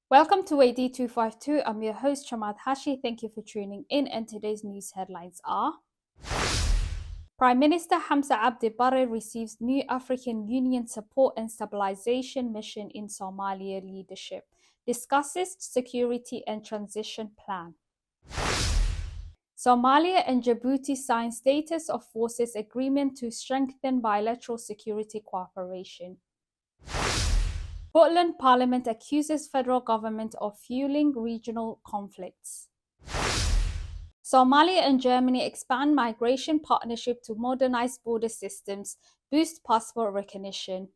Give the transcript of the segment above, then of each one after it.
Welcome to Weydii 252. I'm your host, Shamad Hashi. Thank you for tuning in. And today's news headlines are: Prime Minister Hamza Abdi Barre receives new African Union support and stabilization mission in Somalia leadership, discusses security and transition plan. Somalia and Djibouti sign status of forces agreement to strengthen bilateral security cooperation. Puntland Parliament accuses federal government of fueling regional conflicts. Somalia and Germany expand migration partnership to modernize border systems, boost passport recognition.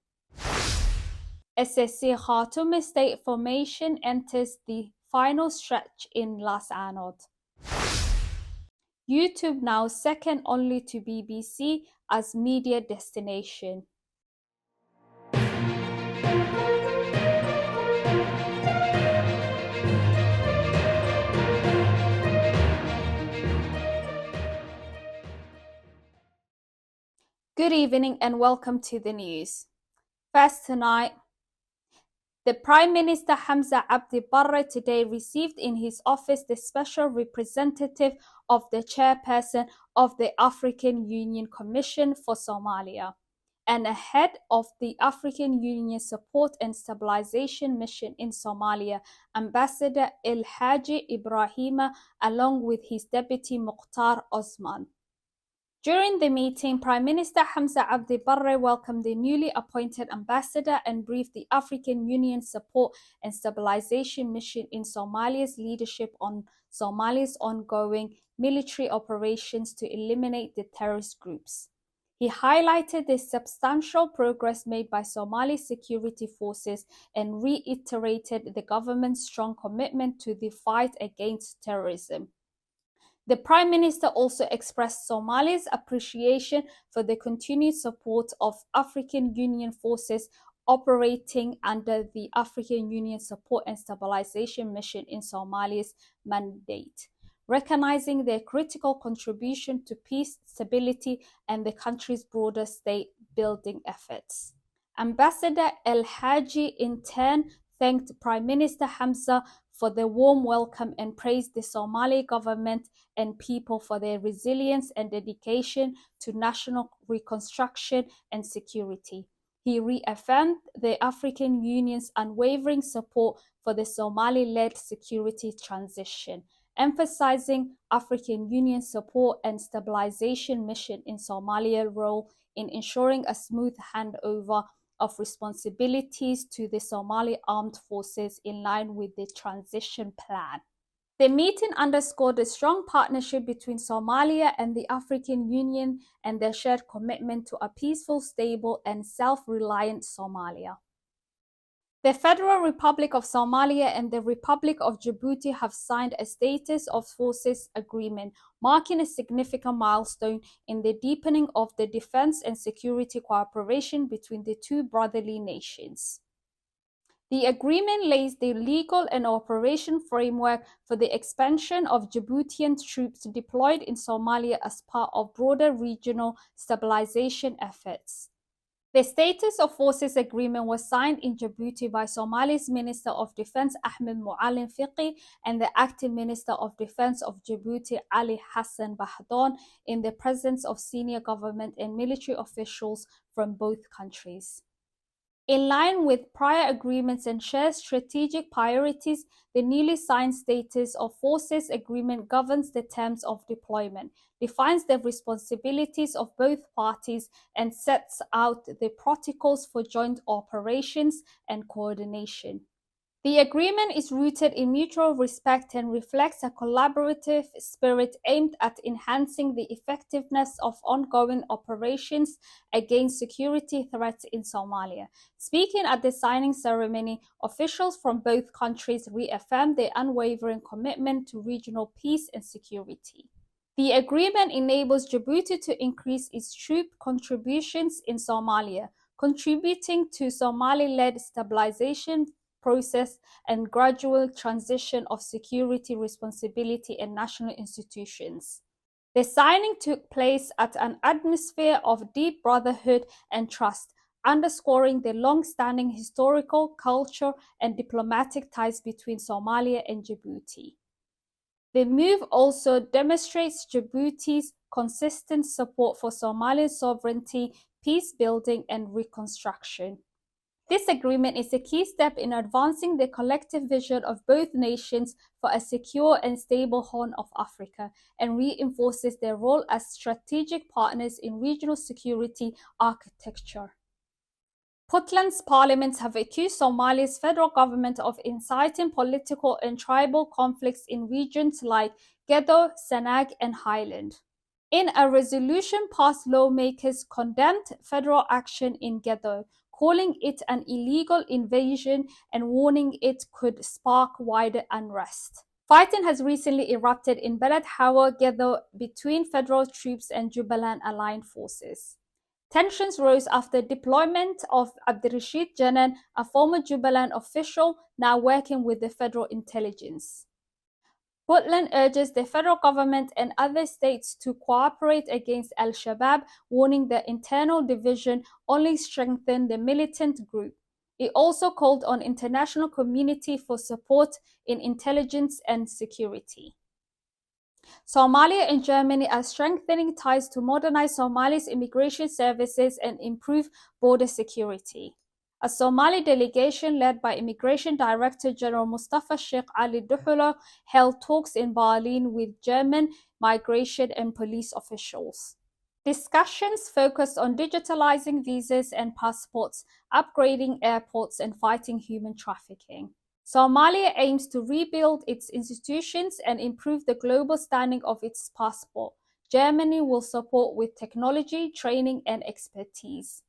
SSC Katuma state formation enters the final stretch in Las Anod. YouTube now second only to BBC as media destination. Good evening and welcome to the news. First tonight, the Prime Minister Hamza Abdi Barre today received in his office the special representative of the chairperson of the African Union Commission for Somalia and a head of the African Union Support and Stabilization Mission in Somalia, Ambassador El Haji Ibrahima, along with his deputy Mukhtar Osman. During the meeting, Prime Minister Hamza Abdi Barre welcomed the newly appointed ambassador and briefed the African Union Support and Stabilization Mission in Somalia's leadership on Somalia's ongoing military operations to eliminate the terrorist groups. He highlighted the substantial progress made by Somali security forces and reiterated the government's strong commitment to the fight against terrorism. The Prime Minister also expressed Somalia's appreciation for the continued support of African Union forces operating under the African Union Support and Stabilization Mission in Somalia's mandate, recognizing their critical contribution to peace, stability, and the country's broader state-building efforts. Ambassador El Haji in turn thanked Prime Minister Hamza for the warm welcome and praised the Somali government and people for their resilience and dedication to national reconstruction and security. He reaffirmed the African Union's unwavering support for the Somali-led security transition, emphasizing African Union support and stabilization mission in Somalia's role in ensuring a smooth handover of responsibilities to the Somali armed forces in line with the transition plan. The meeting underscored a strong partnership between Somalia and the African Union and their shared commitment to a peaceful, stable, and self-reliant Somalia. The Federal Republic of Somalia and the Republic of Djibouti have signed a Status of Forces agreement, marking a significant milestone in the deepening of the defense and security cooperation between the two brotherly nations. The agreement lays the legal and operation framework for the expansion of Djiboutian troops deployed in Somalia as part of broader regional stabilization efforts. The Status of Forces agreement was signed in Djibouti by Somalia's Minister of Defense Ahmed Muallim Fiqi and the Acting Minister of Defense of Djibouti Ali Hassan Bahdon in the presence of senior government and military officials from both countries. In line with prior agreements and shared strategic priorities, the newly signed Status of Forces agreement governs the terms of deployment, defines the responsibilities of both parties, and sets out the protocols for joint operations and coordination. The agreement is rooted in mutual respect and reflects a collaborative spirit aimed at enhancing the effectiveness of ongoing operations against security threats in Somalia. Speaking at the signing ceremony, officials from both countries reaffirmed their unwavering commitment to regional peace and security. The agreement enables Djibouti to increase its troop contributions in Somalia, contributing to Somali-led stabilization process and gradual transition of security responsibility in national institutions. The signing took place at an atmosphere of deep brotherhood and trust, underscoring the long-standing historical, cultural, and diplomatic ties between Somalia and Djibouti. The move also demonstrates Djibouti's consistent support for Somalian sovereignty, peace building, and reconstruction. This agreement is a key step in advancing the collective vision of both nations for a secure and stable Horn of Africa, and reinforces their role as strategic partners in regional security architecture. Puntland's parliaments have accused Somalia's federal government of inciting political and tribal conflicts in regions like Garowe, Sanaag, and Highland. In a resolution passed, lawmakers condemned federal action in Garowe, calling it an illegal invasion and warning it could spark wider unrest. Fighting has recently erupted in Beled Hawa, Garowe, between federal troops and Jubaland aligned forces. Tensions rose after deployment of Abdirashid Janan, a former Jubaland official now working with the federal intelligence. Puntland urges the federal government and other states to cooperate against Al-Shabaab, warning the internal division only strengthened the militant group. It also called on international community for support in intelligence and security. Somalia and Germany are strengthening ties to modernize Somalia's immigration services and improve border security. A Somali delegation led by Immigration Director General Mustafa Sheikh Ali Duhula held talks in Berlin with German migration and police officials. Discussions focused on digitalizing visas and passports, upgrading airports, and fighting human trafficking. Somalia aims to rebuild its institutions and improve the global standing of its passport. Germany will support with technology, training, and expertise.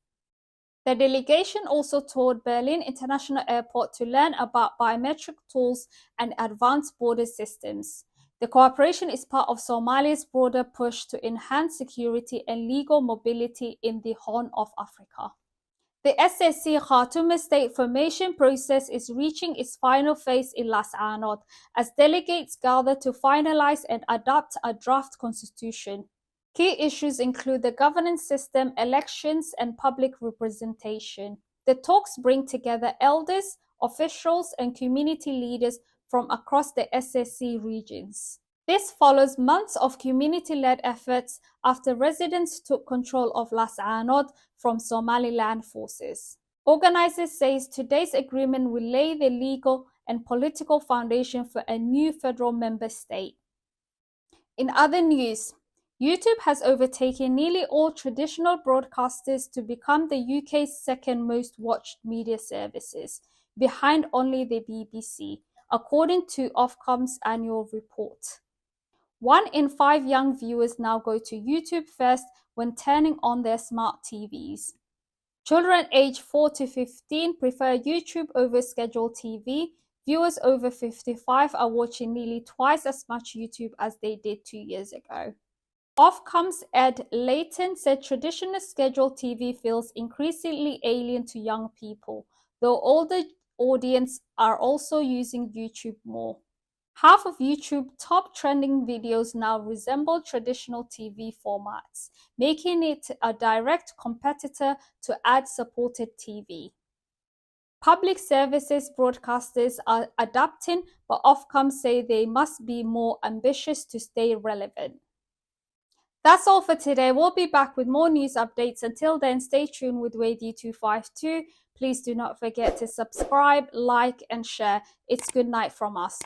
The delegation also toured Berlin International Airport to learn about biometric tools and advanced border systems. The cooperation is part of Somalia's broader push to enhance security and legal mobility in the Horn of Africa. The SSC Katuma state formation process is reaching its final phase in Sanaag as delegates gather to finalize and adopt a draft constitution. Key issues include the governance system, elections, and public representation. The talks bring together elders, officials, and community leaders from across the SSC regions. This follows months of community-led efforts after residents took control of Sanaag from Somaliland forces. Organizers say today's agreement will lay the legal and political foundation for a new federal member state. In other news, YouTube has overtaken nearly all traditional broadcasters to become the UK's second most watched media services, behind only the BBC, according to Ofcom's annual report. 1 in 5 young viewers now go to YouTube first when turning on their smart TVs. Children aged 4 to 15 prefer YouTube over scheduled TV. Viewers over 55 are watching nearly twice as much YouTube as they did 2 years ago. Ofcom's Ed Layton said traditional scheduled TV feels increasingly alien to young people, though older audiences are also using YouTube more. Half of YouTube's top trending videos now resemble traditional TV formats, making it a direct competitor to ad-supported TV. Public services broadcasters are adapting, but Ofcom say they must be more ambitious to stay relevant. That's all for today. We'll be back with more news updates. Until then, stay tuned with Weydii 252. Please do not forget to subscribe, like, and share. It's good night from us.